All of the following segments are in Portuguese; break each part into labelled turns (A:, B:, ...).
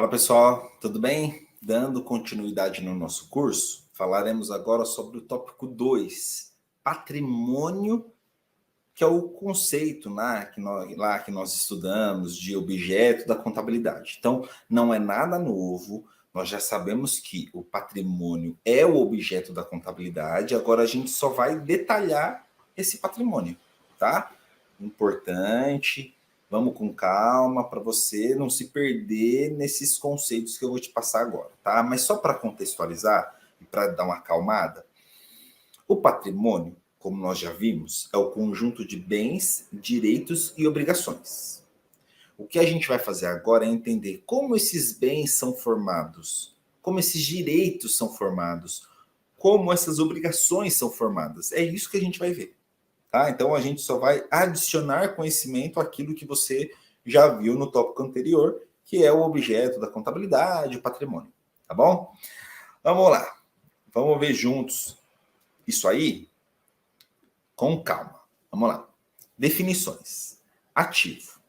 A: Fala pessoal, tudo bem? Dando continuidade no nosso curso, falaremos agora sobre o tópico 2, patrimônio, que é o conceito lá que nós estudamos de objeto da contabilidade. Então, não é nada novo, nós já sabemos que o patrimônio é o objeto da contabilidade, agora a gente só vai detalhar esse patrimônio, tá? Importante. Vamos com calma para você não se perder nesses conceitos que eu vou te passar agora, tá? Mas só para contextualizar e para dar uma acalmada, o patrimônio, como nós já vimos, é o conjunto de bens, direitos e obrigações. O que a gente vai fazer agora é entender como esses bens são formados, como esses direitos são formados, como essas obrigações são formadas. É isso que a gente vai ver. Tá? Então a gente só vai adicionar conhecimento àquilo que você já viu no tópico anterior, que é o objeto da contabilidade, o patrimônio. Tá bom? Vamos lá. Vamos ver juntos isso aí com calma. Vamos lá. Definições. Ativo.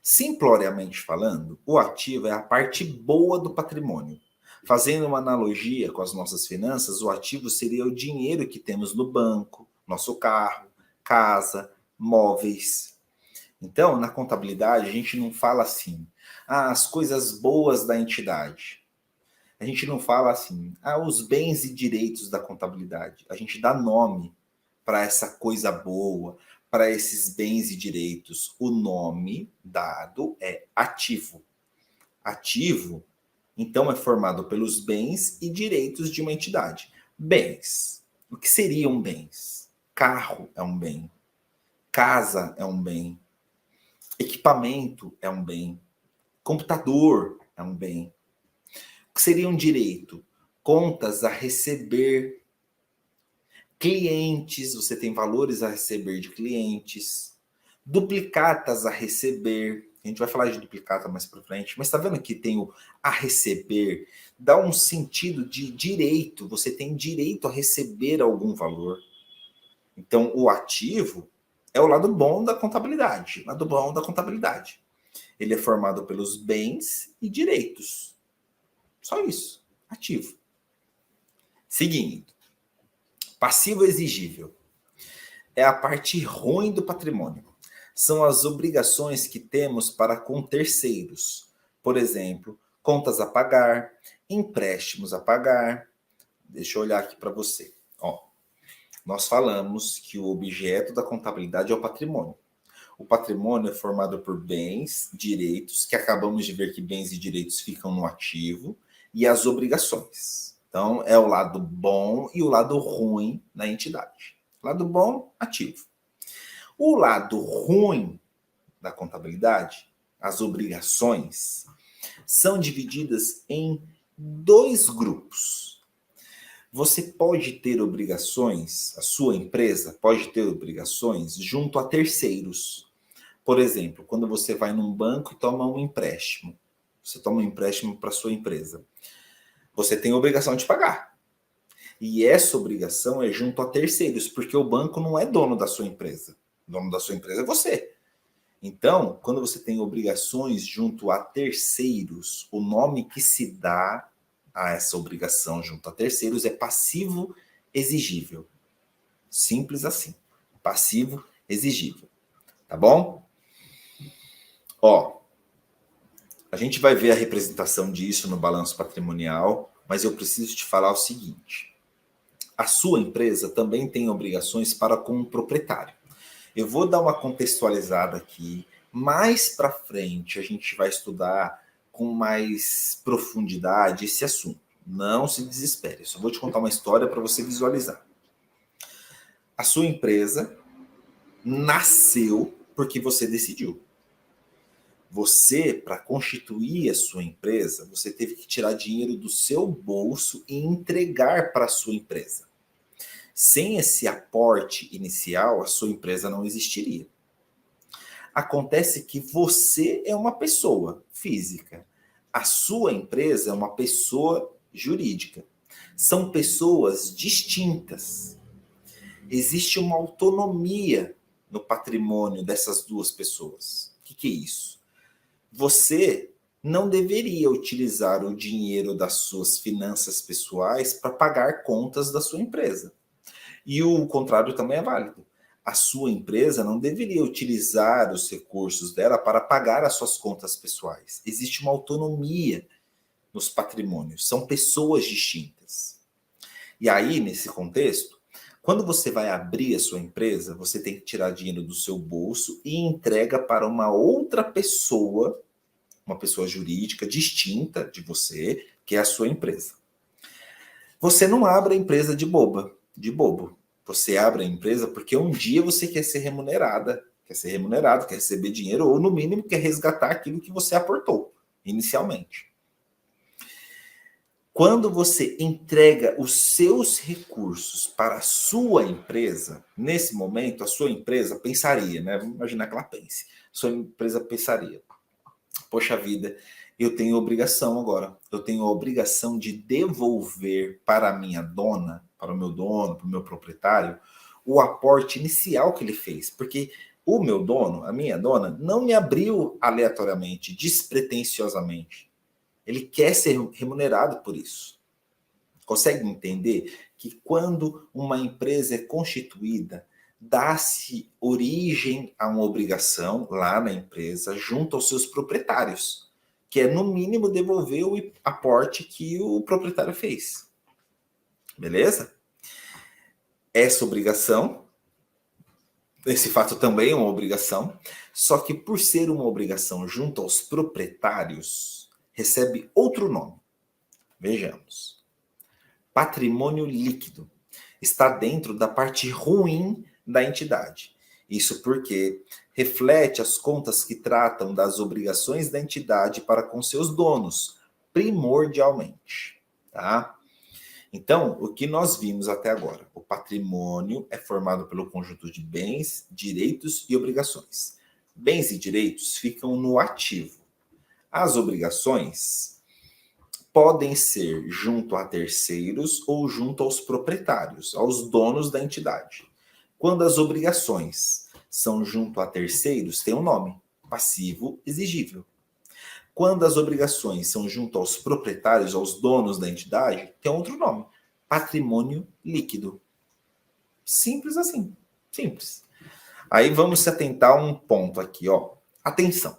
A: Simploriamente falando, o ativo é a parte boa do patrimônio. Fazendo uma analogia com as nossas finanças, o ativo seria o dinheiro que temos no banco, nosso carro, casa, móveis. Então, na contabilidade, a gente não fala assim, as coisas boas da entidade. A gente não fala assim, os bens e direitos da contabilidade. A gente dá nome para essa coisa boa, para esses bens e direitos. O nome dado é ativo. Ativo, então, é formado pelos bens e direitos de uma entidade. Bens. O que seriam bens? Carro é um bem. Casa é um bem. Equipamento é um bem. Computador é um bem. O que seria um direito? Contas a receber. Clientes, você tem valores a receber de clientes. Duplicatas a receber. A gente vai falar de duplicata mais para frente, mas está vendo que tem o a receber? Dá um sentido de direito. Você tem direito a receber algum valor. Então, o ativo é o lado bom da contabilidade. Lado bom da contabilidade. Ele é formado pelos bens e direitos. Só isso. Ativo. Seguindo. Passivo exigível. É a parte ruim do patrimônio. São as obrigações que temos para com terceiros. Por exemplo, contas a pagar, empréstimos a pagar. Deixa eu olhar aqui para você. Nós falamos que o objeto da contabilidade é o patrimônio. O patrimônio é formado por bens, direitos, que acabamos de ver que bens e direitos ficam no ativo, e as obrigações. Então, é o lado bom e o lado ruim na entidade. Lado bom, ativo. O lado ruim da contabilidade, as obrigações, são divididas em dois grupos. Você pode ter obrigações, a sua empresa pode ter obrigações junto a terceiros. Por exemplo, quando você vai num banco e toma um empréstimo, você toma um empréstimo para sua empresa, você tem a obrigação de pagar. E essa obrigação é junto a terceiros, porque o banco não é dono da sua empresa. O dono da sua empresa é você. Então, quando você tem obrigações junto a terceiros, o nome que se dá a essa obrigação junto a terceiros é passivo exigível. Simples assim. Passivo exigível. Tá bom? A gente vai ver a representação disso no balanço patrimonial, mas eu preciso te falar o seguinte. A sua empresa também tem obrigações para com o proprietário. Eu vou dar uma contextualizada aqui. Mais para frente, a gente vai estudar com mais profundidade esse assunto. Não se desespere. Eu só vou te contar uma história para você visualizar. A sua empresa nasceu porque você decidiu. Você, para constituir a sua empresa, você teve que tirar dinheiro do seu bolso e entregar para a sua empresa. Sem esse aporte inicial, a sua empresa não existiria. Acontece que você é uma pessoa física. A sua empresa é uma pessoa jurídica. São pessoas distintas. Existe uma autonomia no patrimônio dessas duas pessoas. O que é isso? Você não deveria utilizar o dinheiro das suas finanças pessoais para pagar contas da sua empresa. E o contrário também é válido. A sua empresa não deveria utilizar os recursos dela para pagar as suas contas pessoais. Existe uma autonomia nos patrimônios, são pessoas distintas. E aí, nesse contexto, quando você vai abrir a sua empresa, você tem que tirar dinheiro do seu bolso e entrega para uma pessoa jurídica distinta de você, que é a sua empresa. Você não abre a empresa de bobo. Você abre a empresa porque um dia você quer ser remunerado, quer receber dinheiro, ou no mínimo quer resgatar aquilo que você aportou inicialmente. Quando você entrega os seus recursos para a sua empresa, nesse momento, a sua empresa pensaria, né? Vamos imaginar que ela pense. Sua empresa pensaria, poxa vida, eu tenho obrigação agora. Eu tenho a obrigação de devolver para a minha dona, para o meu dono, para o meu proprietário, o aporte inicial que ele fez. Porque o meu dono, a minha dona, não me abriu aleatoriamente, despretensiosamente. Ele quer ser remunerado por isso. Consegue entender que quando uma empresa é constituída, dá-se origem a uma obrigação lá na empresa junto aos seus proprietários, que é no mínimo devolver o aporte que o proprietário fez. Beleza? Essa obrigação, esse fato também é uma obrigação, só que por ser uma obrigação junto aos proprietários, recebe outro nome. Vejamos. Patrimônio líquido. Está dentro da parte ruim da entidade. Isso porque reflete as contas que tratam das obrigações da entidade para com seus donos, primordialmente. Tá? Então, o que nós vimos até agora? O patrimônio é formado pelo conjunto de bens, direitos e obrigações. Bens e direitos ficam no ativo. As obrigações podem ser junto a terceiros ou junto aos proprietários, aos donos da entidade. Quando as obrigações são junto a terceiros, tem um nome, passivo exigível. Quando as obrigações são junto aos proprietários, aos donos da entidade, tem outro nome, patrimônio líquido. Simples assim, simples. Aí vamos se atentar a um ponto aqui, ó. Atenção.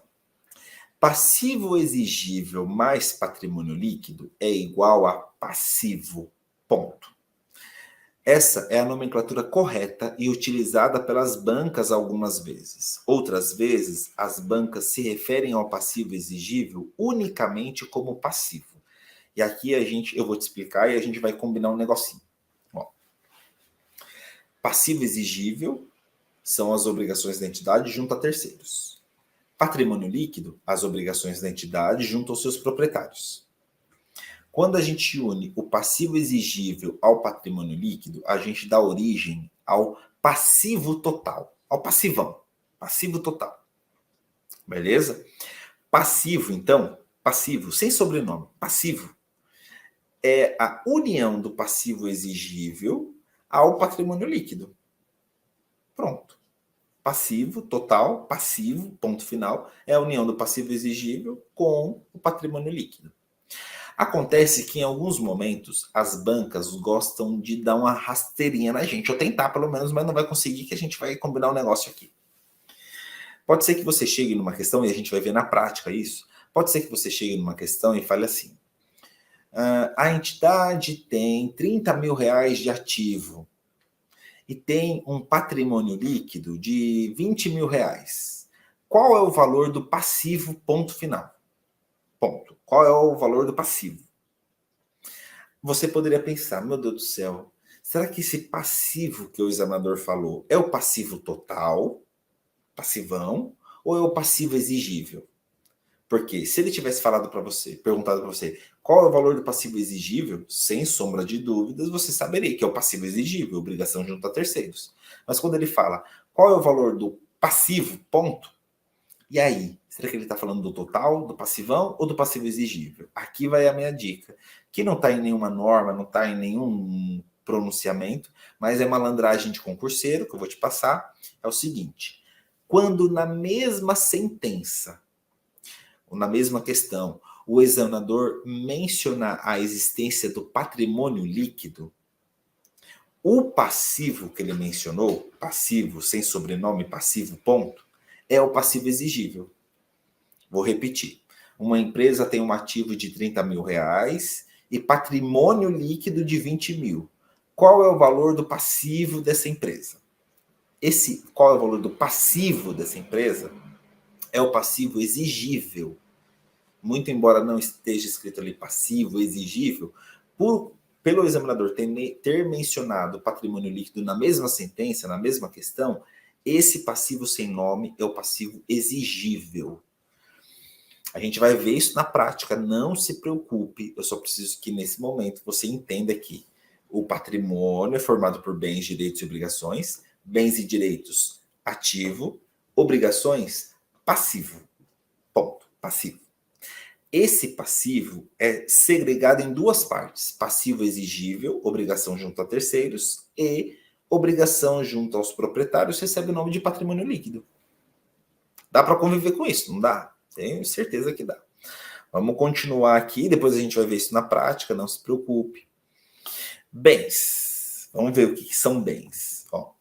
A: Passivo exigível mais patrimônio líquido é igual a passivo, ponto. Essa é a nomenclatura correta e utilizada pelas bancas algumas vezes. Outras vezes, as bancas se referem ao passivo exigível unicamente como passivo. E aqui eu vou te explicar e a gente vai combinar um negocinho. Ó, passivo exigível são as obrigações da entidade junto a terceiros. Patrimônio líquido, as obrigações da entidade junto aos seus proprietários. Quando a gente une o passivo exigível ao patrimônio líquido, a gente dá origem ao passivo total, ao passivão, passivo total. Beleza? Passivo, então, passivo, sem sobrenome, passivo, é a união do passivo exigível ao patrimônio líquido. Pronto. Passivo, total, passivo, ponto final, é a união do passivo exigível com o patrimônio líquido. Acontece que em alguns momentos as bancas gostam de dar uma rasteirinha na gente, ou tentar pelo menos, mas não vai conseguir, que a gente vai combinar um negócio aqui. Pode ser que você chegue numa questão, e a gente vai ver na prática isso, pode ser que você chegue numa questão e fale assim, a entidade tem 30 mil reais de ativo, e tem um patrimônio líquido de 20 mil reais. Qual é o valor do passivo, ponto final? Ponto. Qual é o valor do passivo? Você poderia pensar, meu Deus do céu, será que esse passivo que o examinador falou é o passivo total, passivão, ou é o passivo exigível? Porque se ele tivesse falado para você, perguntado para você, qual é o valor do passivo exigível, sem sombra de dúvidas, você saberia que é o passivo exigível, obrigação junto a terceiros. Mas quando ele fala, qual é o valor do passivo, ponto, e aí? Será que ele está falando do total, do passivão ou do passivo exigível? Aqui vai a minha dica, que não está em nenhuma norma, não está em nenhum pronunciamento, mas é malandragem de concurseiro, que eu vou te passar, é o seguinte, quando na mesma sentença, na mesma questão, o examinador mencionar a existência do patrimônio líquido, o passivo que ele mencionou, passivo sem sobrenome, passivo ponto, é o passivo exigível. Vou repetir. Uma empresa tem um ativo de 30 mil reais e patrimônio líquido de 20 mil. Qual é o valor do passivo dessa empresa? Qual é o valor do passivo dessa empresa? É o passivo exigível. Muito embora não esteja escrito ali passivo exigível, pelo examinador ter mencionado o patrimônio líquido na mesma sentença, na mesma questão, esse passivo sem nome é o passivo exigível. A gente vai ver isso na prática, não se preocupe, eu só preciso que nesse momento você entenda que o patrimônio é formado por bens, direitos e obrigações, bens e direitos ativo, obrigações passivo. Ponto, passivo. Esse passivo é segregado em duas partes: passivo exigível, obrigação junto a terceiros, e obrigação junto aos proprietários, recebe o nome de patrimônio líquido. Dá para conviver com isso, não dá? Tenho certeza que dá. Vamos continuar aqui, depois a gente vai ver isso na prática, não se preocupe. Bens. Vamos ver o que são bens. Ó,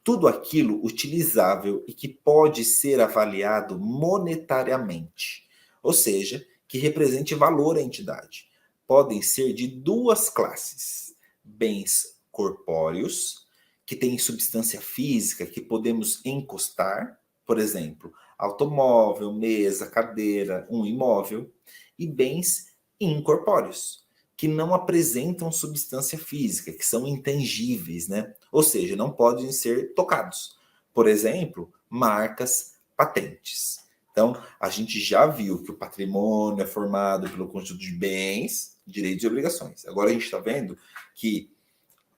A: tudo aquilo utilizável e que pode ser avaliado monetariamente. Ou seja, que represente valor à entidade. Podem ser de duas classes: bens corpóreos, que têm substância física que podemos encostar, por exemplo, automóvel, mesa, cadeira, um imóvel, e bens incorpóreos, que não apresentam substância física, que são intangíveis, né? Ou seja, não podem ser tocados. Por exemplo, marcas, patentes. Então, a gente já viu que o patrimônio é formado pelo conjunto de bens, direitos e obrigações. Agora a gente está vendo que,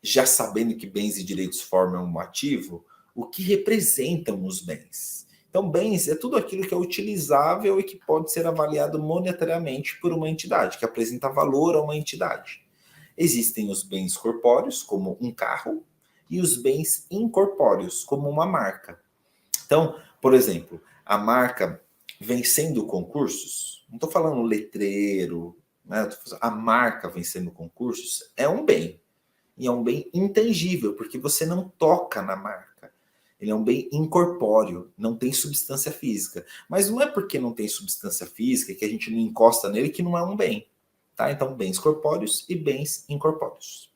A: já sabendo que bens e direitos formam um ativo, o que representam os bens? Então, bens é tudo aquilo que é utilizável e que pode ser avaliado monetariamente por uma entidade, que apresenta valor a uma entidade. Existem os bens corpóreos, como um carro, e os bens incorpóreos, como uma marca. Então, por exemplo, a marca vencendo concursos, não estou falando letreiro, né? A marca vencendo concursos é um bem. E é um bem intangível, porque você não toca na marca. Ele é um bem incorpóreo, não tem substância física. Mas não é porque não tem substância física que a gente não encosta nele que não é um bem. Tá? Então, bens corpóreos e bens incorpóreos.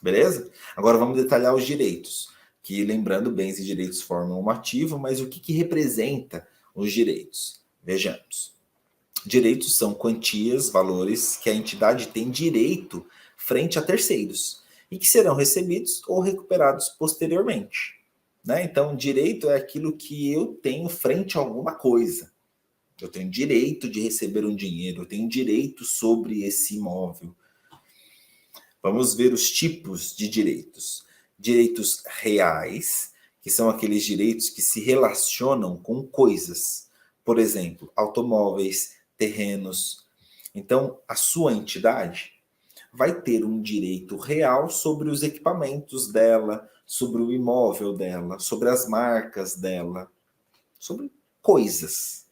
A: Beleza? Agora vamos detalhar os direitos. Que, lembrando, bens e direitos formam um ativo, mas o que representa os direitos? Vejamos. Direitos são quantias, valores que a entidade tem direito frente a terceiros e que serão recebidos ou recuperados posteriormente. Né? Então, direito é aquilo que eu tenho frente a alguma coisa. Eu tenho direito de receber um dinheiro, eu tenho direito sobre esse imóvel. Vamos ver os tipos de direitos. Direitos reais, que são aqueles direitos que se relacionam com coisas. Por exemplo, automóveis, terrenos. Então, a sua entidade vai ter um direito real sobre os equipamentos dela, sobre o imóvel dela, sobre as marcas dela, sobre coisas.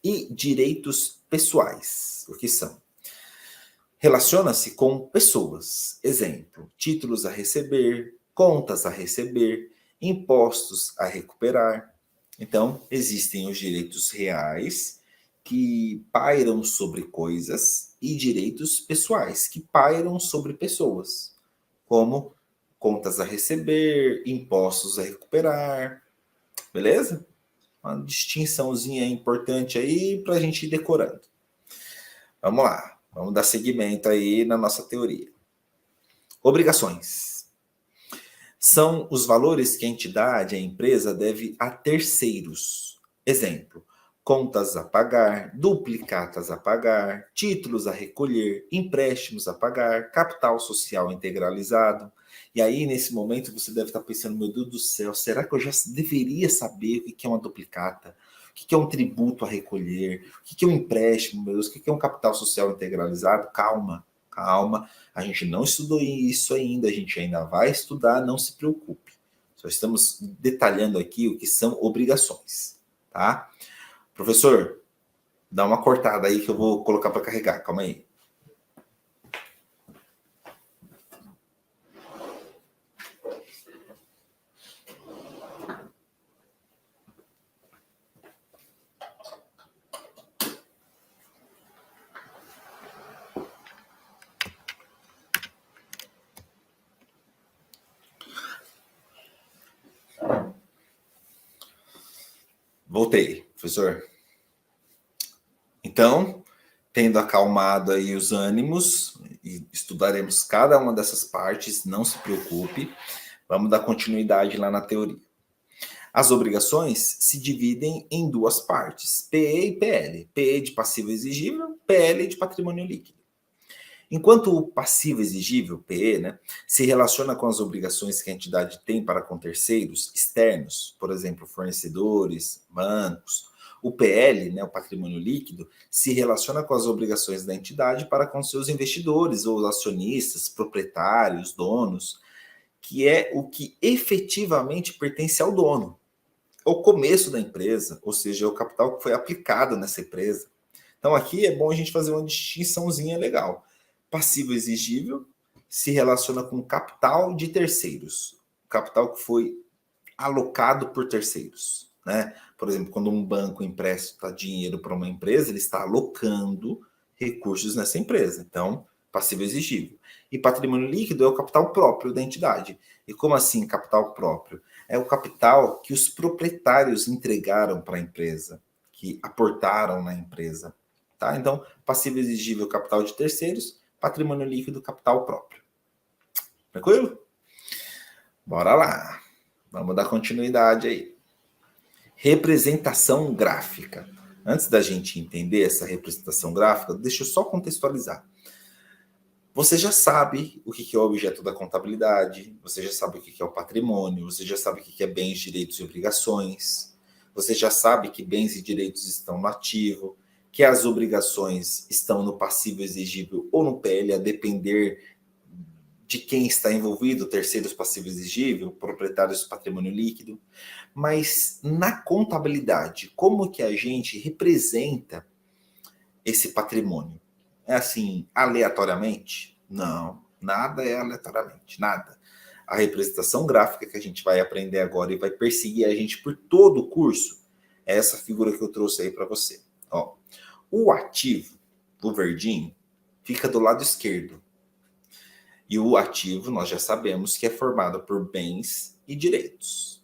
A: E direitos pessoais, o que são? Relaciona-se com pessoas. Exemplo, títulos a receber, contas a receber, impostos a recuperar. Então, existem os direitos reais, que pairam sobre coisas, e direitos pessoais, que pairam sobre pessoas, como contas a receber, impostos a recuperar. Beleza? Uma distinçãozinha importante aí para a gente ir decorando. Vamos lá. Vamos dar seguimento aí na nossa teoria. Obrigações. São os valores que a entidade, a empresa, deve a terceiros. Exemplo, contas a pagar, duplicatas a pagar, títulos a recolher, empréstimos a pagar, capital social integralizado. E aí, nesse momento, você deve estar pensando, meu Deus do céu, será que eu já deveria saber o que é uma duplicata? O que é um tributo a recolher? O que é um empréstimo, meu Deus? O que é um capital social integralizado? Calma, calma. A gente não estudou isso ainda, a gente ainda vai estudar, não se preocupe. Só estamos detalhando aqui o que são obrigações, tá? Professor, Dá uma cortada aí que eu vou colocar para carregar. Calma aí. Voltei, professor. Então, tendo acalmado aí os ânimos, e estudaremos cada uma dessas partes, não se preocupe, vamos dar continuidade lá na teoria. As obrigações se dividem em duas partes, PE e PL. PE de passivo exigível, PL de patrimônio líquido. Enquanto o passivo exigível, PE, se relaciona com as obrigações que a entidade tem para com terceiros externos, por exemplo, fornecedores, bancos, o PL, o patrimônio líquido, se relaciona com as obrigações da entidade para com seus investidores ou acionistas, proprietários, donos, que é o que efetivamente pertence ao dono. O começo da empresa, ou seja, o capital que foi aplicado nessa empresa. Então aqui é bom a gente fazer uma distinçãozinha legal. Passivo exigível se relaciona com capital de terceiros, capital que foi alocado por terceiros, Por exemplo, quando um banco empresta dinheiro para uma empresa, ele está alocando recursos nessa empresa. Então, passivo exigível. E patrimônio líquido é o capital próprio da entidade. E como assim capital próprio? É o capital que os proprietários entregaram para a empresa, que aportaram na empresa. Tá? Então, passivo exigível, capital de terceiros, patrimônio líquido, capital próprio. Tranquilo? Bora lá. Vamos dar continuidade aí. Representação gráfica. Antes da gente entender essa representação gráfica, deixa eu só contextualizar. Você já sabe o que é o objeto da contabilidade, você já sabe o que é o patrimônio, você já sabe o que é bens, direitos e obrigações, você já sabe que bens e direitos estão no ativo, que as obrigações estão no passivo exigível ou no PL, a depender de quem está envolvido, terceiros, passivo exigível, proprietários, patrimônio líquido. Mas na contabilidade, como que a gente representa esse patrimônio? É assim, aleatoriamente? Não, nada é aleatoriamente, nada. A representação gráfica que a gente vai aprender agora e vai perseguir a gente por todo o curso é essa figura que eu trouxe aí para você. Ó, o ativo, o verdinho, fica do lado esquerdo. E o ativo, nós já sabemos que é formado por bens e direitos.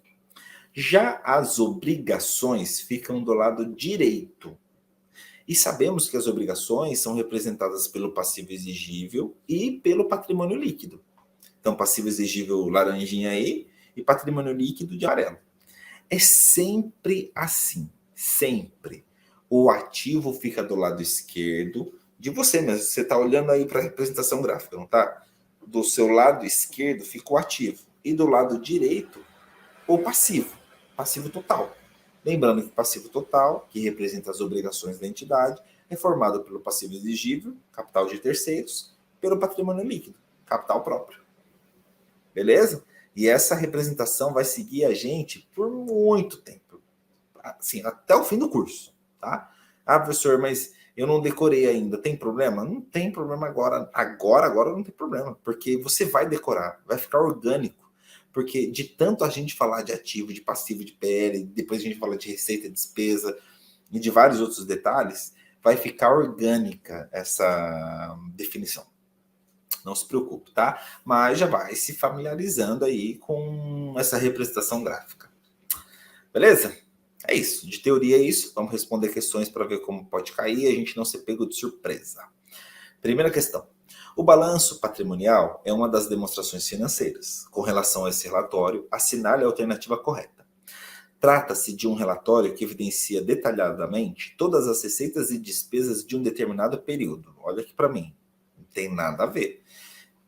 A: Já as obrigações ficam do lado direito. E sabemos que as obrigações são representadas pelo passivo exigível e pelo patrimônio líquido. Então, passivo exigível laranjinha aí e patrimônio líquido de amarelo. É sempre assim, sempre. O ativo fica do lado esquerdo de você mesmo. Você está olhando aí para a representação gráfica, não está? Do seu lado esquerdo fica o ativo e do lado direito o passivo, passivo total. Lembrando que o passivo total, que representa as obrigações da entidade, é formado pelo passivo exigível, capital de terceiros, pelo patrimônio líquido, capital próprio. Beleza? E essa representação vai seguir a gente por muito tempo. Assim, até o fim do curso, tá? Ah, professor, mas eu não decorei ainda. Tem problema? Não tem problema agora. Agora não tem problema. Porque você vai decorar. Vai ficar orgânico. Porque de tanto a gente falar de ativo, de passivo, de PL, depois a gente fala de receita, despesa e de vários outros detalhes, vai ficar orgânica essa definição. Não se preocupe, tá? Mas já vai se familiarizando aí com essa representação gráfica. Beleza? É isso. De teoria é isso. Vamos responder questões para ver como pode cair e a gente não ser pego de surpresa. Primeira questão. O balanço patrimonial é uma das demonstrações financeiras. Com relação a esse relatório, assinale a alternativa correta. Trata-se de um relatório que evidencia detalhadamente todas as receitas e despesas de um determinado período. Olha aqui para mim. Não tem nada a ver.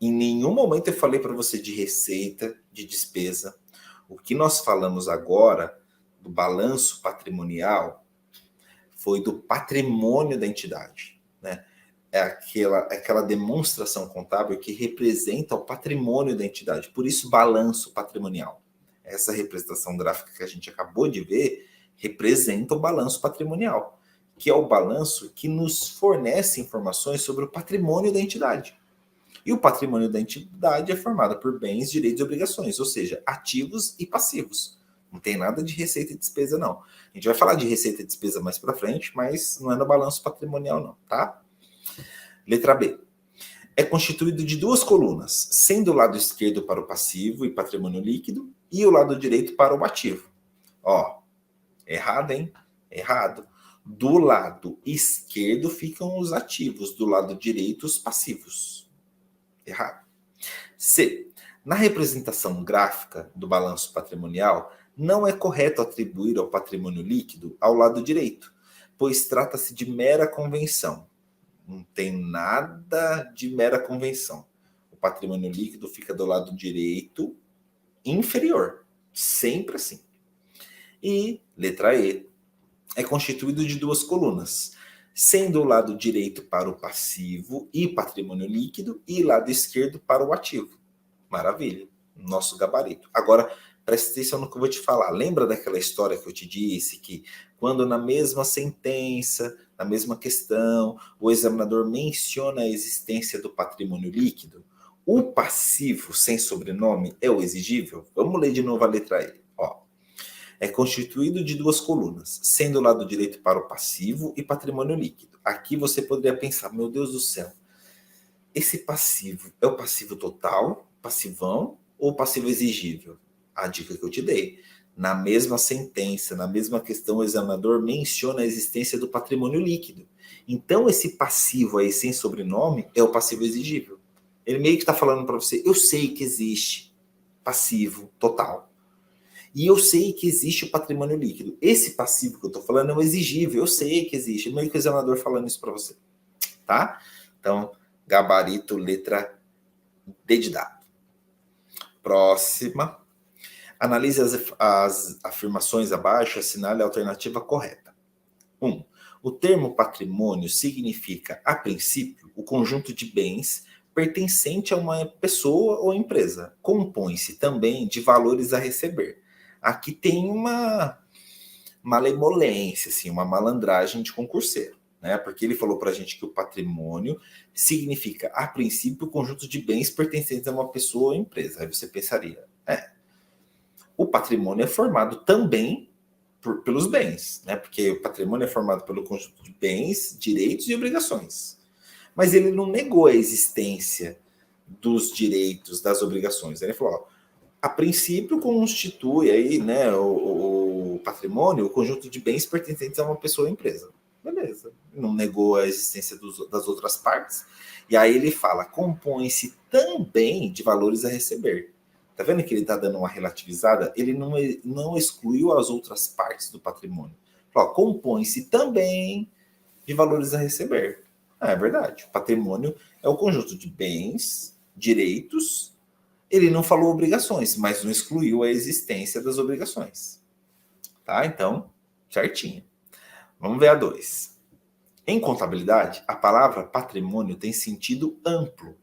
A: Em nenhum momento eu falei para você de receita, de despesa. O que nós falamos agora do balanço patrimonial foi do patrimônio da entidade, É aquela demonstração contábil que representa o patrimônio da entidade. Por isso, balanço patrimonial. Essa representação gráfica que a gente acabou de ver representa o balanço patrimonial, que é o balanço que nos fornece informações sobre o patrimônio da entidade. E o patrimônio da entidade é formado por bens, direitos e obrigações, ou seja, ativos e passivos. Não tem nada de receita e despesa, não. A gente vai falar de receita e despesa mais para frente, mas não é no balanço patrimonial, não, tá? Letra B. É constituído de duas colunas, sendo o lado esquerdo para o passivo e patrimônio líquido e o lado direito para o ativo. Ó, errado, hein? Errado. Do lado esquerdo ficam os ativos, do lado direito os passivos. Errado. C. Na representação gráfica do balanço patrimonial, não é correto atribuir ao patrimônio líquido ao lado direito, pois trata-se de mera convenção. Não tem nada de mera convenção. O patrimônio líquido fica do lado direito inferior. Sempre assim. E, letra E, é constituído de duas colunas, sendo o lado direito para o passivo e patrimônio líquido e lado esquerdo para o ativo. Maravilha. Nosso gabarito. Agora, presta atenção no que eu vou te falar. Lembra daquela história que eu te disse que quando na mesma sentença, na mesma questão, o examinador menciona a existência do patrimônio líquido, o passivo sem sobrenome é o exigível? Vamos ler de novo a letra E. Ó, é constituído de duas colunas, sendo o lado direito para o passivo e patrimônio líquido. Aqui você poderia pensar, meu Deus do céu, esse passivo é o passivo total, passivão, ou passivo exigível? A dica que eu te dei. Na mesma sentença, na mesma questão, o examinador menciona a existência do patrimônio líquido. Então, esse passivo aí sem sobrenome é o passivo exigível. Ele meio que está falando para você, eu sei que existe passivo total. E eu sei que existe o patrimônio líquido. Esse passivo que eu estou falando é um exigível, eu sei que existe. Meio que o examinador falando isso para você. Tá? Então, gabarito, letra D de dado. Próxima. Analise as afirmações abaixo e assinale a alternativa correta. 1. O termo patrimônio significa, a princípio, o conjunto de bens pertencente a uma pessoa ou empresa. Compõe-se também de valores a receber. Aqui tem uma malemolência, assim, uma malandragem de concurseiro, né? Porque ele falou para a gente que o patrimônio significa, a princípio, o conjunto de bens pertencentes a uma pessoa ou empresa. Aí você pensaria, o patrimônio é formado também pelos bens, né? Porque o patrimônio é formado pelo conjunto de bens, direitos e obrigações. Mas ele não negou a existência dos direitos, das obrigações. Ele falou, ó, a princípio constitui aí, né, o patrimônio, o conjunto de bens pertencentes a uma pessoa ou empresa. Beleza. Não negou a existência das outras partes. E aí ele fala, compõe-se também de valores a receber. Tá vendo que ele está dando uma relativizada? Ele não excluiu as outras partes do patrimônio. Compõe-se também de valores a receber. É verdade. O patrimônio é o conjunto de bens, direitos. Ele não falou obrigações, mas não excluiu a existência das obrigações. Tá? Então, certinho. Vamos ver a 2. Em contabilidade, a palavra patrimônio tem sentido amplo.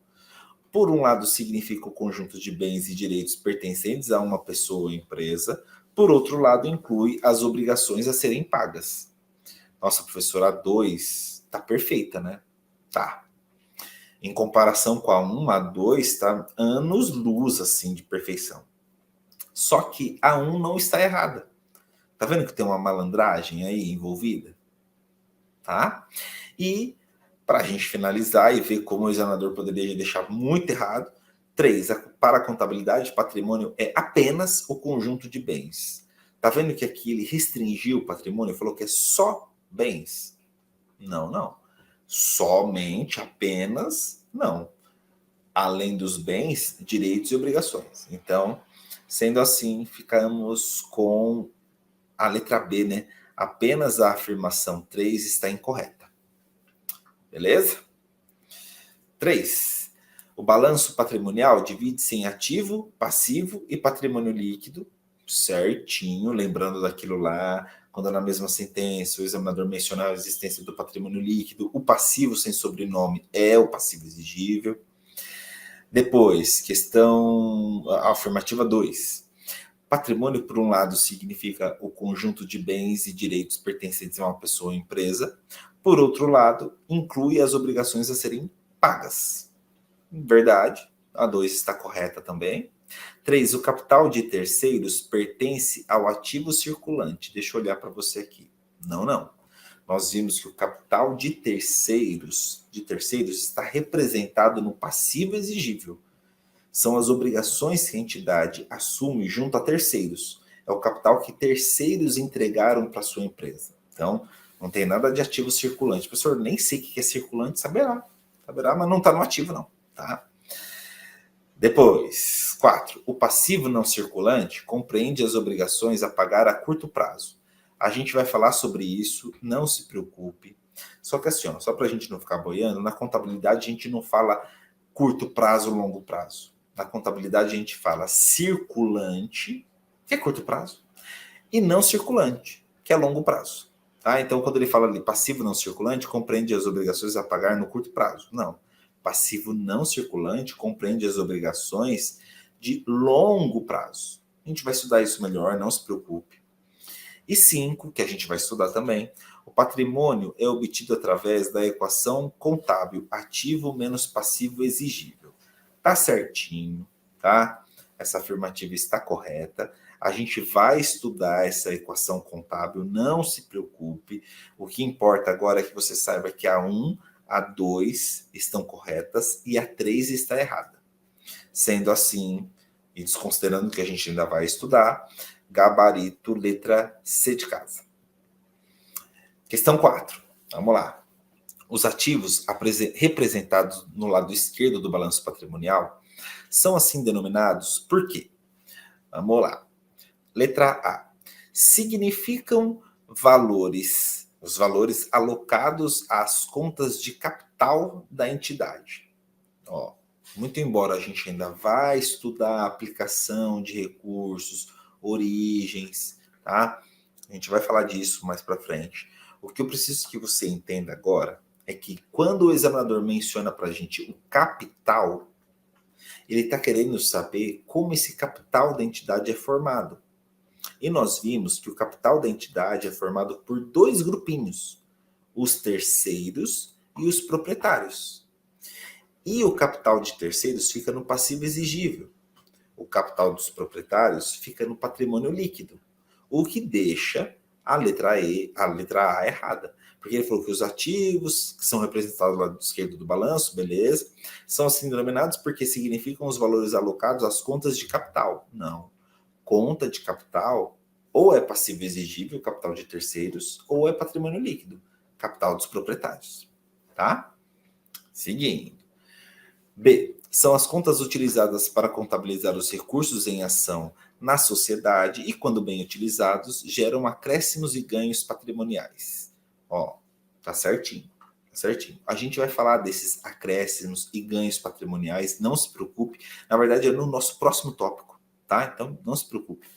A: Por um lado, significa o conjunto de bens e direitos pertencentes a uma pessoa ou empresa. Por outro lado, inclui as obrigações a serem pagas. Nossa, professora, a 2 tá perfeita, né? Tá. Em comparação com a 1, a 2 está anos-luz, assim, de perfeição. Só que a 1 não está errada. Tá vendo que tem uma malandragem aí envolvida? Tá? E, para a gente finalizar e ver como o examinador poderia deixar muito errado, 3. Para a contabilidade, patrimônio é apenas o conjunto de bens. Tá vendo que aqui ele restringiu o patrimônio, falou que é só bens? Não, não. Somente, apenas, não. Além dos bens, direitos e obrigações. Então, sendo assim, ficamos com a letra B, né? Apenas a afirmação 3 está incorreta. Beleza? 3. O balanço patrimonial divide-se em ativo, passivo e patrimônio líquido, certinho, lembrando daquilo lá, quando na mesma sentença o examinador mencionar a existência do patrimônio líquido, o passivo sem sobrenome é o passivo exigível. Depois, questão afirmativa 2. Patrimônio, por um lado, significa o conjunto de bens e direitos pertencentes a uma pessoa ou empresa. Por outro lado, inclui as obrigações a serem pagas. Verdade, a 2 está correta também. 3, o capital de terceiros pertence ao ativo circulante. Deixa eu olhar para você aqui. Não. Nós vimos que o capital de terceiros está representado no passivo exigível. São as obrigações que a entidade assume junto a terceiros. É o capital que terceiros entregaram para sua empresa. Então, não tem nada de ativo circulante. Professor, nem sei o que é circulante, saberá, mas não está no ativo não, tá? Depois, 4. O passivo não circulante compreende as obrigações a pagar a curto prazo. A gente vai falar sobre isso, não se preocupe. Só que assim, só para a gente não ficar boiando, na contabilidade a gente não fala curto prazo, longo prazo. Na contabilidade a gente fala circulante, que é curto prazo, e não circulante, que é longo prazo. Tá? Então, quando ele fala ali passivo não circulante, compreende as obrigações a pagar no curto prazo. Não. Passivo não circulante compreende as obrigações de longo prazo. A gente vai estudar isso melhor, não se preocupe. E 5, que a gente vai estudar também, o patrimônio é obtido através da equação contábil ativo menos passivo exigível. Tá certinho, tá? Essa afirmativa está correta. A gente vai estudar essa equação contábil, não se preocupe. O que importa agora é que você saiba que a 1, a 2 estão corretas e a 3 está errada. Sendo assim, e desconsiderando que a gente ainda vai estudar, gabarito letra C de casa. Questão 4. Vamos lá. Os ativos representados no lado esquerdo do balanço patrimonial são assim denominados por quê? Vamos lá. Letra A. Significam valores, os valores alocados às contas de capital da entidade. Muito embora a gente ainda vai estudar a aplicação de recursos, origens, tá? A gente vai falar disso mais para frente. O que eu preciso que você entenda agora é que quando o examinador menciona para a gente o capital, ele está querendo saber como esse capital da entidade é formado. E nós vimos que o capital da entidade é formado por 2 grupinhos, os terceiros e os proprietários. E o capital de terceiros fica no passivo exigível. O capital dos proprietários fica no patrimônio líquido, o que deixa a letra A errada. Porque ele falou que os ativos, que são representados do lado esquerdo do balanço, beleza, são assim denominados porque significam os valores alocados às contas de capital. Não. Conta de capital ou é passivo exigível, capital de terceiros, ou é patrimônio líquido, capital dos proprietários. Tá? Seguindo. B. São as contas utilizadas para contabilizar os recursos em ação na sociedade e, quando bem utilizados, geram acréscimos e ganhos patrimoniais. Tá certinho, tá certinho. A gente vai falar desses acréscimos e ganhos patrimoniais, não se preocupe. Na verdade, é no nosso próximo tópico, tá? Então, não se preocupe.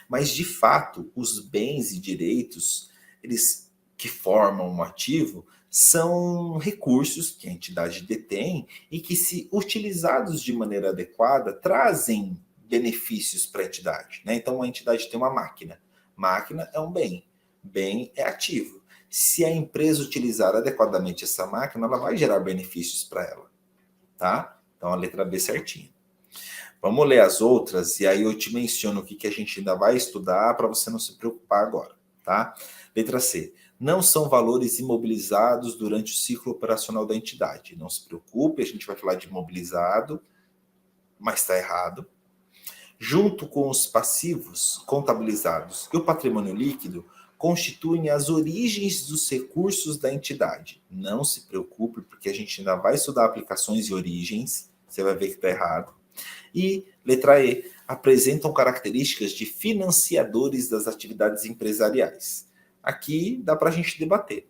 A: Mas, de fato, os bens e direitos, eles que formam um ativo, são recursos que a entidade detém e que, se utilizados de maneira adequada, trazem benefícios para a entidade. Né? Então, a entidade tem uma máquina. Máquina é um bem. Bem é ativo. Se a empresa utilizar adequadamente essa máquina, ela vai gerar benefícios para ela. Tá? Então, a letra B certinha. Vamos ler as outras e aí eu te menciono o que a gente ainda vai estudar para você não se preocupar agora. Tá? Letra C. Não são valores imobilizados durante o ciclo operacional da entidade. Não se preocupe, a gente vai falar de imobilizado, mas está errado. Junto com os passivos contabilizados e o patrimônio líquido, constituem as origens dos recursos da entidade. Não se preocupe, porque a gente ainda vai estudar aplicações e origens, você vai ver que está errado. E, letra E, apresentam características de financiadores das atividades empresariais. Aqui dá para a gente debater.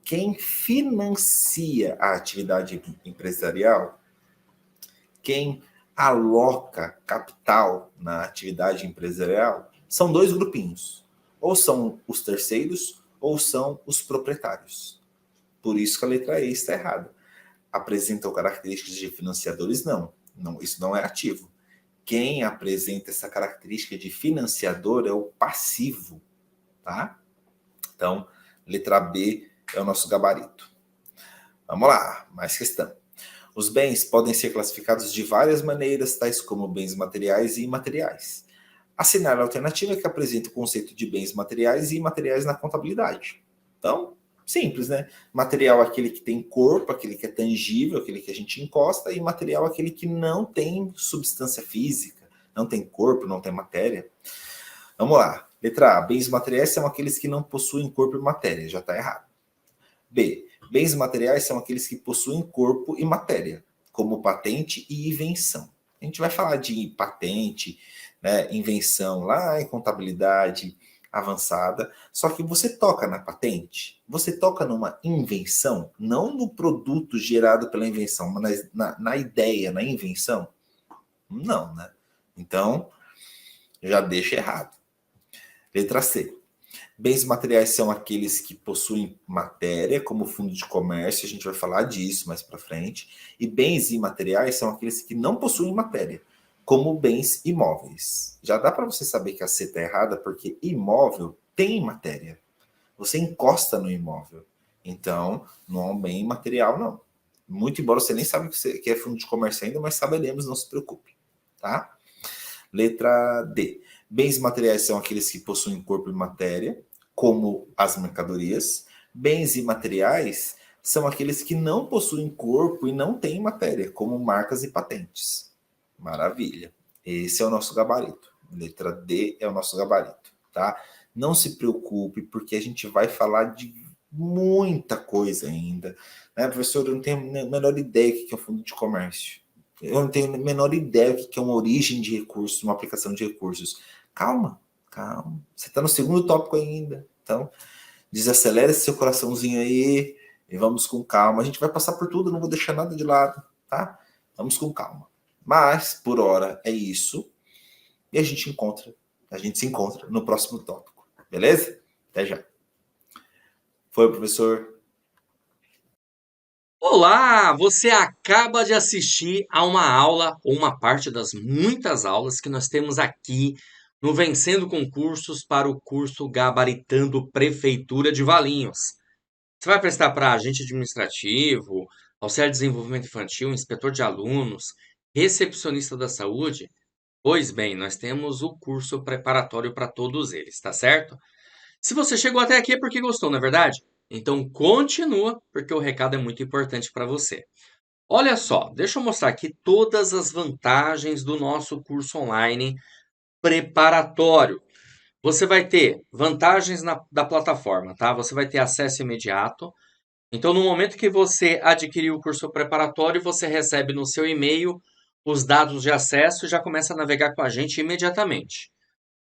A: Quem financia a atividade empresarial, quem aloca capital na atividade empresarial, são 2 grupinhos. Ou são os terceiros, ou são os proprietários. Por isso que a letra E está errada. Apresentam características de financiadores? Não, isso não é ativo. quem apresenta essa característica de financiador é o passivo, tá? Então, letra B é o nosso gabarito. Vamos lá, mais questão. Os bens podem ser classificados de várias maneiras, tais como bens materiais e imateriais. Assinale a alternativa que apresenta o conceito de bens materiais e imateriais na contabilidade. Então, simples, né? Material é aquele que tem corpo, aquele que é tangível, aquele que a gente encosta, e imaterial é aquele que não tem substância física, não tem corpo, não tem matéria. Vamos lá. Letra A. Bens materiais são aqueles que não possuem corpo e matéria. Já está errado. B. Bens materiais são aqueles que possuem corpo e matéria, como patente e invenção. A gente vai falar de patente, né, invenção lá em contabilidade avançada, só que você toca na patente, você toca numa invenção, não no produto gerado pela invenção, mas na ideia, na invenção. Não, né? Então, já deixa errado. Letra C. Bens materiais são aqueles que possuem matéria, como fundo de comércio, a gente vai falar disso mais para frente. E bens imateriais são aqueles que não possuem matéria, como bens imóveis. Já dá para você saber que a C está errada, porque imóvel tem matéria. Você encosta no imóvel. Então, não é um bem imaterial, não. Muito embora você nem saiba que é fundo de comércio ainda, mas saberemos, não se preocupe. Tá? Letra D. Bens materiais são aqueles que possuem corpo e matéria, como as mercadorias. Bens imateriais são aqueles que não possuem corpo e não têm matéria, como marcas e patentes. Maravilha. Esse é o nosso gabarito. Letra D é o nosso gabarito, tá? Não se preocupe, porque a gente vai falar de muita coisa ainda. Né, professor, eu não tenho a menor ideia do que é o fundo de comércio. Eu não tenho a menor ideia do que é uma origem de recursos, uma aplicação de recursos. Calma, calma. Você está no segundo tópico ainda. Então, desacelera esse seu coraçãozinho aí e vamos com calma. A gente vai passar por tudo, não vou deixar nada de lado, tá? Vamos com calma. Mas, por hora, é isso. E a gente se encontra no próximo tópico. Beleza? Até já. Foi, professor.
B: Olá, você acaba de assistir a uma aula ou uma parte das muitas aulas que nós temos aqui no Vencendo Concursos para o curso Gabaritando Prefeitura de Valinhos. Você vai prestar para agente administrativo, auxiliar de desenvolvimento infantil, inspetor de alunos, recepcionista da saúde? Pois bem, nós temos o curso preparatório para todos eles, tá certo? Se você chegou até aqui é porque gostou, não é verdade? Então continua, porque o recado é muito importante para você. Olha só, deixa eu mostrar aqui todas as vantagens do nosso curso online preparatório. Você vai ter vantagens da plataforma, tá? Você vai ter acesso imediato. Então, no momento que você adquirir o curso preparatório, você recebe no seu e-mail os dados de acesso e já começa a navegar com a gente imediatamente.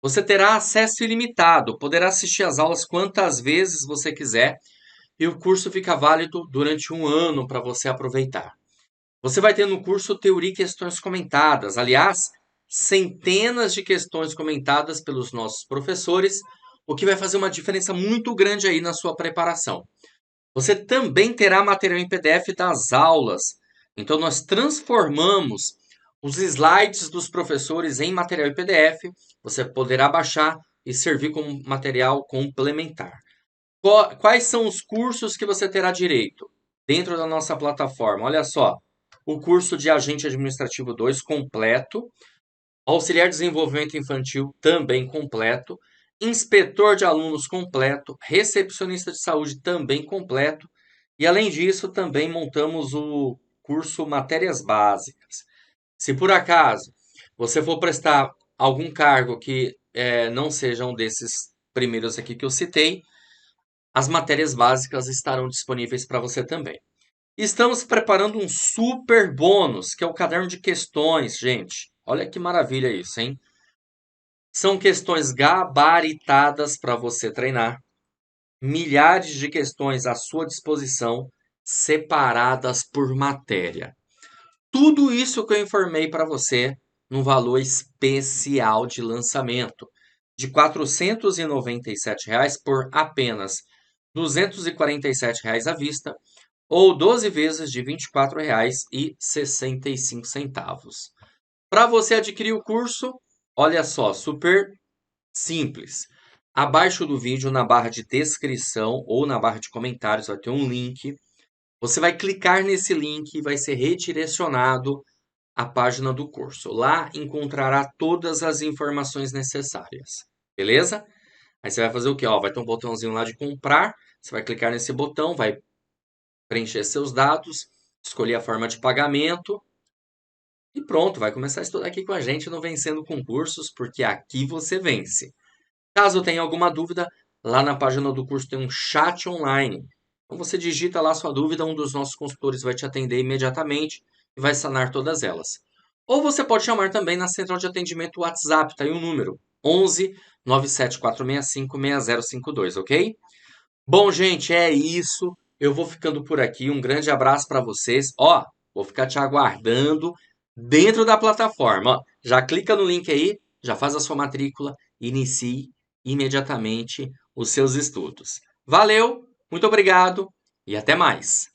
B: Você terá acesso ilimitado, poderá assistir às aulas quantas vezes você quiser e o curso fica válido durante um ano para você aproveitar. Você vai ter no curso teoria e questões comentadas. Aliás, centenas de questões comentadas pelos nossos professores, o que vai fazer uma diferença muito grande aí na sua preparação. Você também terá material em PDF das aulas. Então, nós transformamos os slides dos professores em material em PDF. Você poderá baixar e servir como material complementar. Quais são os cursos que você terá direito dentro da nossa plataforma? Olha só, o curso de Agente Administrativo 2 completo, Auxiliar de Desenvolvimento Infantil também completo, Inspetor de Alunos completo, Recepcionista de Saúde também completo, e além disso também montamos o curso Matérias Básicas. Se por acaso você for prestar algum cargo que não seja um desses primeiros aqui que eu citei, as matérias básicas estarão disponíveis para você também. Estamos preparando um super bônus, que é o caderno de questões, gente. Olha que maravilha isso, hein? São questões gabaritadas para você treinar. Milhares de questões à sua disposição, separadas por matéria. Tudo isso que eu informei para você num valor especial de lançamento de R$ 497 por apenas R$ 247 à vista ou 12 vezes de R$ 24,65. Para você adquirir o curso, olha só, super simples. Abaixo do vídeo, na barra de descrição ou na barra de comentários, vai ter um link. Você vai clicar nesse link e vai ser redirecionado à página do curso. Lá encontrará todas as informações necessárias. Beleza? Aí você vai fazer o quê? Ó, vai ter um botãozinho lá de comprar. Você vai clicar nesse botão, vai preencher seus dados, escolher a forma de pagamento e pronto, vai começar a estudar aqui com a gente no Vencendo Concursos, porque aqui você vence. Caso tenha alguma dúvida, lá na página do curso tem um chat online. Então você digita lá sua dúvida, um dos nossos consultores vai te atender imediatamente e vai sanar todas elas. Ou você pode chamar também na central de atendimento WhatsApp, tá aí o número 11 97465 6052, ok? Bom, gente, é isso. Eu vou ficando por aqui. Um grande abraço para vocês. Ó, vou ficar te aguardando dentro da plataforma. Ó, já clica no link aí, já faz a sua matrícula, inicie imediatamente os seus estudos. Valeu, muito obrigado e até mais.